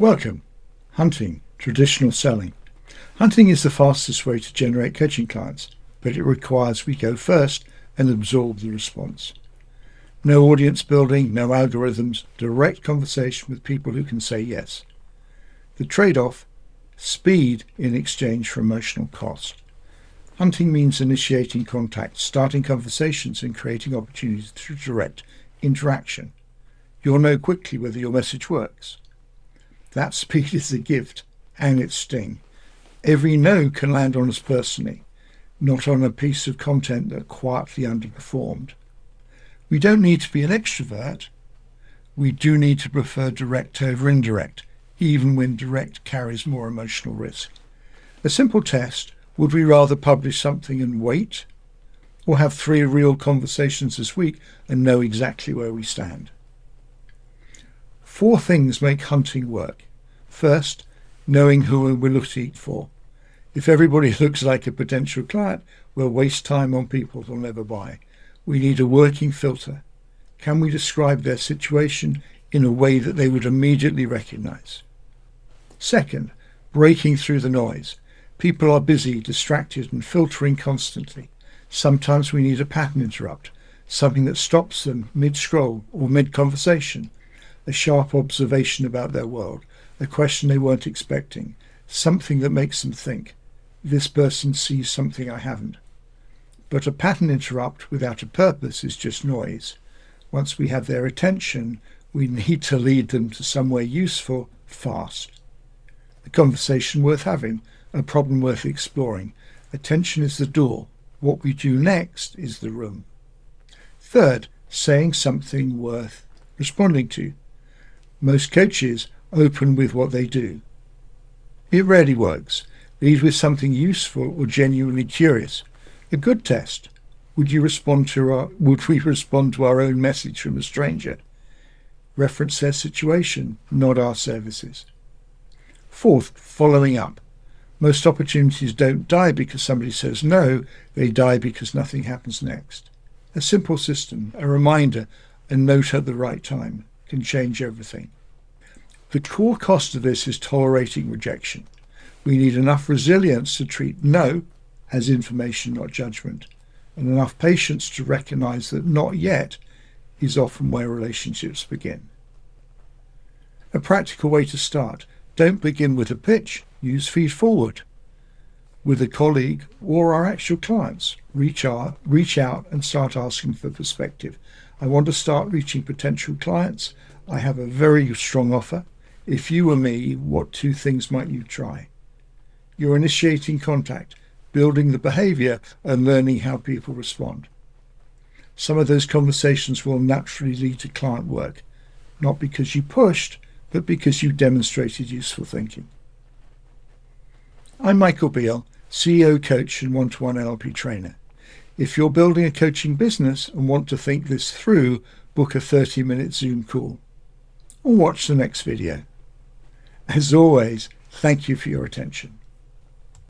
Welcome. Hunting, traditional selling. Hunting is the fastest way to generate coaching clients, but it requires we go first and absorb the response. No audience building, no algorithms, direct conversation with people who can say yes. The trade-off, speed in exchange for emotional cost. Hunting means initiating contact, starting conversations and creating opportunities through direct interaction. You'll know quickly whether your message works. That speed is a gift and its sting. Every no can land on us personally, not on a piece of content that quietly underperformed. We don't need to be an extrovert. We do need to prefer direct over indirect, even when direct carries more emotional risk. A simple test: would we rather publish something and wait, or have 3 real conversations this week and know exactly where we stand? 4 things make hunting work. First, knowing who we're looking for. If everybody looks like a potential client, we'll waste time on people who'll never buy. We need a working filter. Can we describe their situation in a way that they would immediately recognize? Second, breaking through the noise. People are busy, distracted, and filtering constantly. Sometimes we need a pattern interrupt, something that stops them mid-scroll or mid-conversation, a sharp observation about their world, a question they weren't expecting, something that makes them think, this person sees something I haven't. But a pattern interrupt without a purpose is just noise. Once we have their attention, we need to lead them to somewhere useful fast. A conversation worth having, a problem worth exploring. Attention is the door. What we do next is the room. Third, saying something worth responding to. Most coaches open with what they do. It rarely works. Lead with something useful or genuinely curious. A good test: would we respond to our own message from a stranger? Reference their situation, not our services. Fourth, following up. Most opportunities don't die because somebody says no, they die because nothing happens next. A simple system, a reminder, a note at the right time can change everything. The core cost of this is tolerating rejection. We need enough resilience to treat no as information, not judgment, and enough patience to recognize that not yet is often where relationships begin. A practical way to start: don't begin with a pitch, use feed forward. With a colleague or our actual clients, reach out and start asking for perspective. I want to start reaching potential clients. I have a very strong offer. If you were me, what 2 things might you try? You're initiating contact, building the behavior, and learning how people respond. Some of those conversations will naturally lead to client work, not because you pushed, but because you demonstrated useful thinking. I'm Michael Beale, CEO, coach, and one-to-one NLP trainer. If you're building a coaching business and want to think this through, book a 30-minute Zoom call or watch the next video. As always, thank you for your attention.